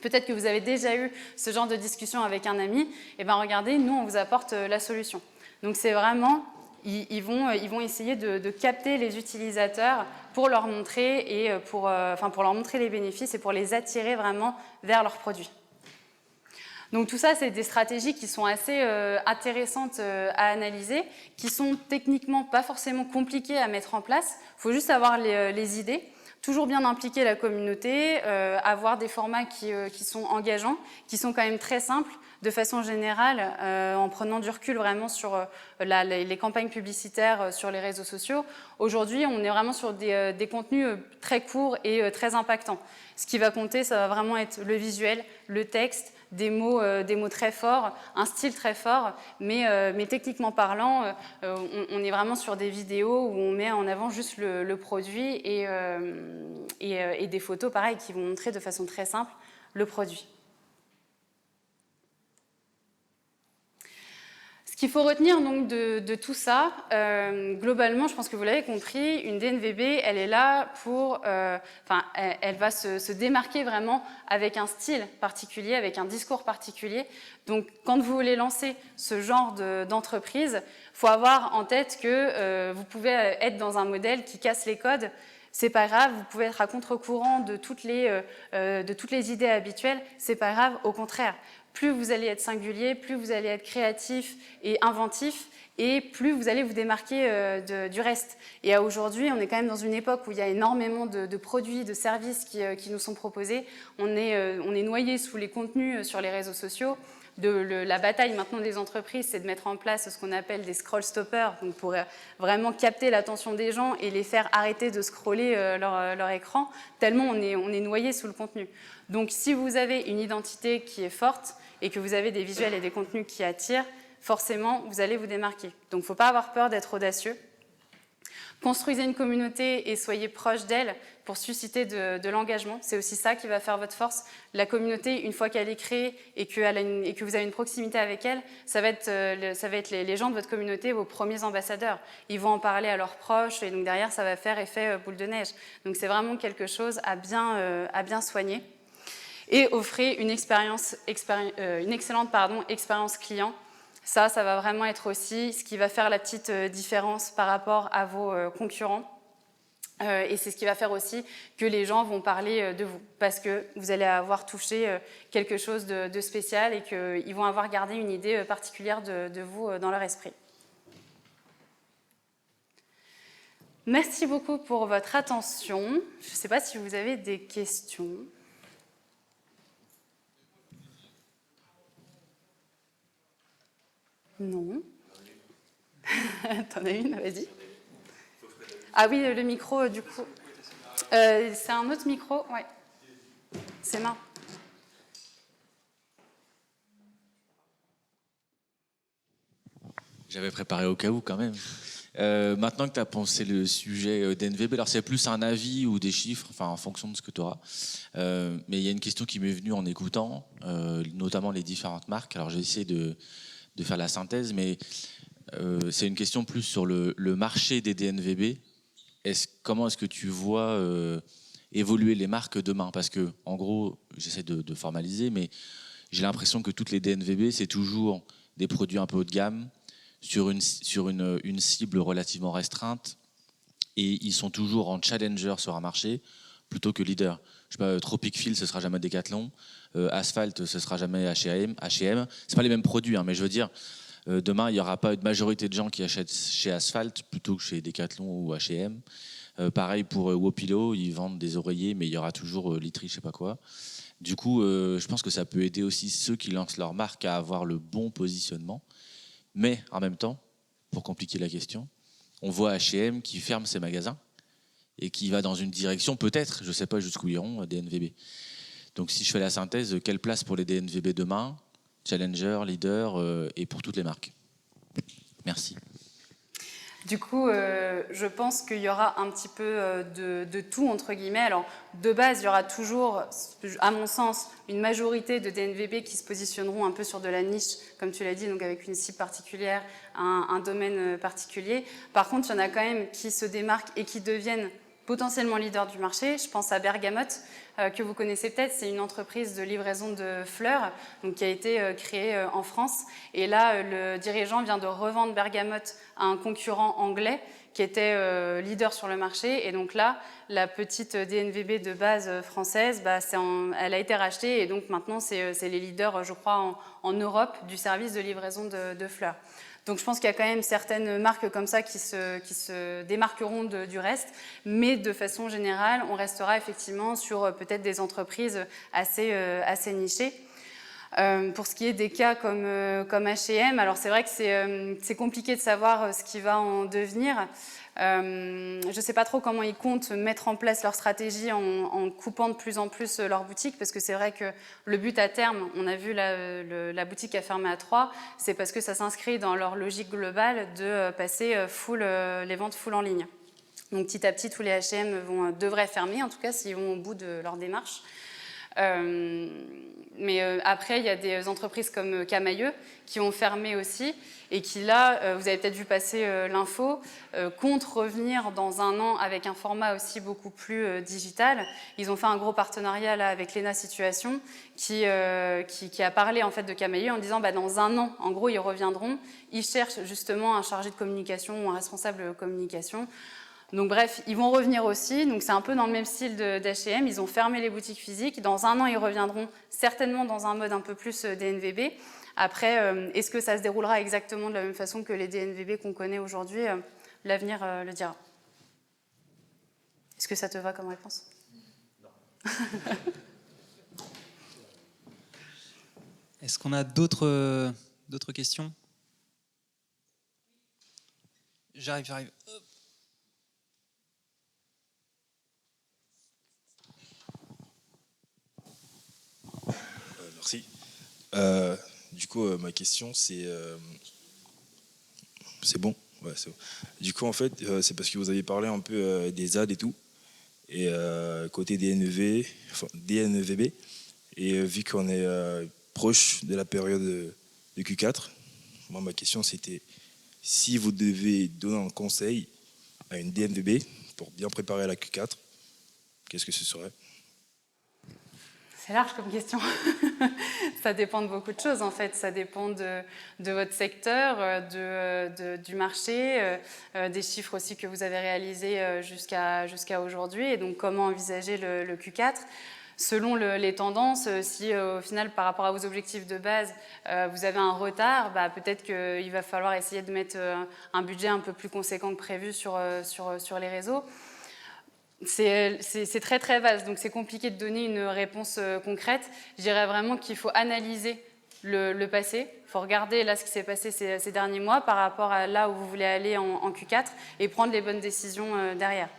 peut-être que vous avez déjà eu ce genre de discussion avec un ami, et regardez, nous on vous apporte la solution. Donc c'est vraiment ils vont essayer de capter les utilisateurs pour leur montrer pour leur montrer les bénéfices et pour les attirer vraiment vers leurs produits. Donc tout ça, c'est des stratégies qui sont assez intéressantes à analyser, qui sont techniquement pas forcément compliquées à mettre en place. Il faut juste avoir les idées. Toujours bien impliquer la communauté, avoir des formats qui sont engageants, qui sont quand même très simples, de façon générale, en prenant du recul vraiment sur les campagnes publicitaires sur les réseaux sociaux. Aujourd'hui, on est vraiment sur des contenus très courts et très impactants. Ce qui va compter, ça va vraiment être le visuel, le texte, des mots très forts, un style très fort, mais techniquement parlant, on est vraiment sur des vidéos où on met en avant juste le produit et des photos, pareil, qui vont montrer de façon très simple le produit. Ce qu'il faut retenir donc de tout ça, globalement, je pense que vous l'avez compris, une DNVB, elle est là pour, elle va se démarquer vraiment avec un style particulier, avec un discours particulier. Donc, quand vous voulez lancer ce genre d'entreprise, il faut avoir en tête que vous pouvez être dans un modèle qui casse les codes. C'est pas grave, vous pouvez être à contre-courant de toutes les idées habituelles, c'est pas grave, au contraire. Plus vous allez être singulier, plus vous allez être créatif et inventif, et plus vous allez vous démarquer du reste. Et aujourd'hui, on est quand même dans une époque où il y a énormément de produits, de services qui nous sont proposés. On est noyé sous les contenus sur les réseaux sociaux. La bataille maintenant des entreprises, c'est de mettre en place ce qu'on appelle des scroll stoppers, donc pour vraiment capter l'attention des gens et les faire arrêter de scroller leur écran, tellement on est noyé sous le contenu. Donc si vous avez une identité qui est forte et que vous avez des visuels et des contenus qui attirent, forcément vous allez vous démarquer. Donc il ne faut pas avoir peur d'être audacieux. Construisez une communauté et soyez proche d'elle pour susciter de l'engagement. C'est aussi ça qui va faire votre force. La communauté, une fois qu'elle est créée et que vous avez une proximité avec elle, ça va être les gens de votre communauté, vos premiers ambassadeurs. Ils vont en parler à leurs proches et donc derrière, ça va faire effet boule de neige. Donc c'est vraiment quelque chose à bien soigner. Et offrez une excellente expérience client. Ça va vraiment être aussi ce qui va faire la petite différence par rapport à vos concurrents. Et c'est ce qui va faire aussi que les gens vont parler de vous, parce que vous allez avoir touché quelque chose de spécial et qu'ils vont avoir gardé une idée particulière de vous dans leur esprit. Merci beaucoup pour votre attention. Je ne sais pas si vous avez des questions. Non. T'en as une, vas-y. Ah oui, le micro, du coup. C'est un autre micro, ouais. C'est main. J'avais préparé au cas où quand même. Maintenant que tu as pensé le sujet d'NVB, alors c'est plus un avis ou des chiffres, enfin en fonction de ce que tu auras. Mais il y a une question qui m'est venue en écoutant, notamment les différentes marques. Alors j'ai essayé de faire la synthèse, mais c'est une question plus sur le marché des DNVB. Comment est-ce que tu vois évoluer les marques demain? Parce que en gros, j'essaie de formaliser, mais j'ai l'impression que toutes les DNVB, c'est toujours des produits un peu haut de gamme, sur une cible relativement restreinte, et ils sont toujours en challenger sur un marché plutôt que leader. Je sais pas, Tropic Field, ce sera jamais Decathlon, Asphalt, ce sera jamais H&M. C'est pas les mêmes produits, hein, mais je veux dire, demain, il n'y aura pas une majorité de gens qui achètent chez Asphalt plutôt que chez Decathlon ou H&M. Pareil pour Wopilo, ils vendent des oreillers, mais il y aura toujours Litry, je sais pas quoi. Du coup, je pense que ça peut aider aussi ceux qui lancent leur marque à avoir le bon positionnement. Mais en même temps, pour compliquer la question, on voit H&M qui ferme ses magasins et qui va dans une direction, peut-être, je ne sais pas jusqu'où iront, DNVB. Donc si je fais la synthèse, quelle place pour les DNVB demain? Challenger, leader et pour toutes les marques. Merci. Du coup, je pense qu'il y aura un petit peu de tout, entre guillemets. Alors, de base, il y aura toujours, à mon sens, une majorité de DNVB qui se positionneront un peu sur de la niche, comme tu l'as dit, donc avec une cible particulière, un domaine particulier. Par contre, il y en a quand même qui se démarquent et qui deviennent potentiellement leader du marché. Je pense à Bergamote, que vous connaissez peut-être. C'est une entreprise de livraison de fleurs donc, qui a été créée en France. Et là, le dirigeant vient de revendre Bergamote à un concurrent anglais qui était leader sur le marché. Et donc là, la petite DNVB de base française, elle a été rachetée. Et donc maintenant, c'est les leaders, je crois, en Europe du service de livraison de fleurs. Donc je pense qu'il y a quand même certaines marques comme ça qui se démarqueront du reste, mais de façon générale, on restera effectivement sur peut-être des entreprises assez nichées. Pour ce qui est des cas comme H&M, alors c'est vrai que c'est compliqué de savoir ce qui va en devenir. Je ne sais pas trop comment ils comptent mettre en place leur stratégie en coupant de plus en plus leurs boutiques, parce que c'est vrai que le but à terme, on a vu la boutique a fermé à 3, c'est parce que ça s'inscrit dans leur logique globale de passer les ventes full en ligne. Donc petit à petit, tous les H&M devraient fermer, en tout cas s'ils vont au bout de leur démarche. Mais après, il y a des entreprises comme Camaïeu qui ont fermé aussi et qui, là, vous avez peut-être vu passer l'info, comptent revenir dans un an avec un format aussi beaucoup plus digital. Ils ont fait un gros partenariat là, avec Lena Situation qui a parlé en fait, de Camaïeu en disant dans un an, en gros, ils reviendront. Ils cherchent justement un chargé de communication ou un responsable de communication. Donc bref, ils vont revenir aussi, donc c'est un peu dans le même style d'H&M, ils ont fermé les boutiques physiques, dans un an ils reviendront certainement dans un mode un peu plus DNVB. Après, est-ce que ça se déroulera exactement de la même façon que les DNVB qu'on connaît aujourd'hui? L'avenir le dira. Est-ce que ça te va comme réponse? Non. Est-ce qu'on a d'autres questions? J'arrive. Hop. Merci. Du coup, ma question, c'est bon? Ouais, c'est bon. Du coup, en fait, c'est parce que vous avez parlé un peu des AD et tout, et côté DNV, enfin, DNVB, et vu qu'on est proche de la période de Q4, moi, ma question, c'était si vous devez donner un conseil à une DNVB pour bien préparer la Q4, qu'est-ce que ce serait? C'est large comme question. Ça dépend de beaucoup de choses en fait. Ça dépend de votre secteur, du marché, des chiffres aussi que vous avez réalisés jusqu'à aujourd'hui et donc comment envisager le Q4. Selon les tendances, si au final par rapport à vos objectifs de base, vous avez un retard, bah, peut-être qu'il va falloir essayer de mettre un budget un peu plus conséquent que prévu sur les réseaux. C'est très très vaste, donc c'est compliqué de donner une réponse concrète. Je dirais vraiment qu'il faut analyser le passé, il faut regarder là ce qui s'est passé ces derniers mois par rapport à là où vous voulez aller en Q4 et prendre les bonnes décisions derrière.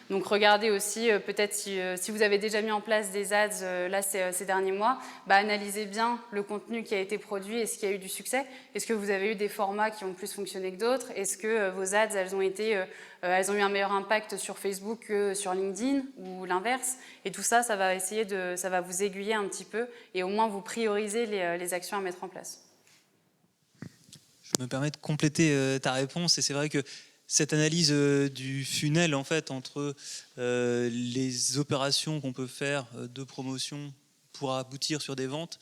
Donc regardez aussi, peut-être si vous avez déjà mis en place des ads là ces derniers mois, bah, analysez bien le contenu qui a été produit, est-ce qu'il y a eu du succès? Est-ce que vous avez eu des formats qui ont plus fonctionné que d'autres? Est-ce que vos ads, elles ont eu un meilleur impact sur Facebook que sur LinkedIn ou l'inverse? Et tout ça, ça va vous aiguiller un petit peu et au moins vous prioriser les actions à mettre en place. Je me permets de compléter ta réponse et c'est vrai que cette analyse du funnel en fait entre les opérations qu'on peut faire de promotion pour aboutir sur des ventes,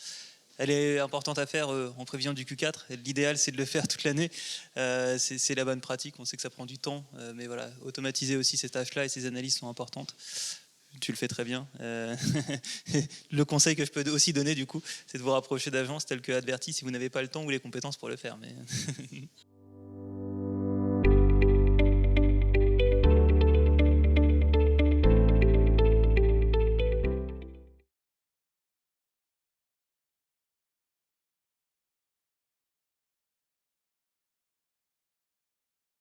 elle est importante à faire en prévision du Q4. L'idéal c'est de le faire toute l'année. C'est la bonne pratique. On sait que ça prend du temps, mais voilà, automatiser aussi ces tâches-là et ces analyses sont importantes. Tu le fais très bien. Le conseil que je peux aussi donner du coup, c'est de vous rapprocher d'agences telles que Advertis si vous n'avez pas le temps ou les compétences pour le faire. Mais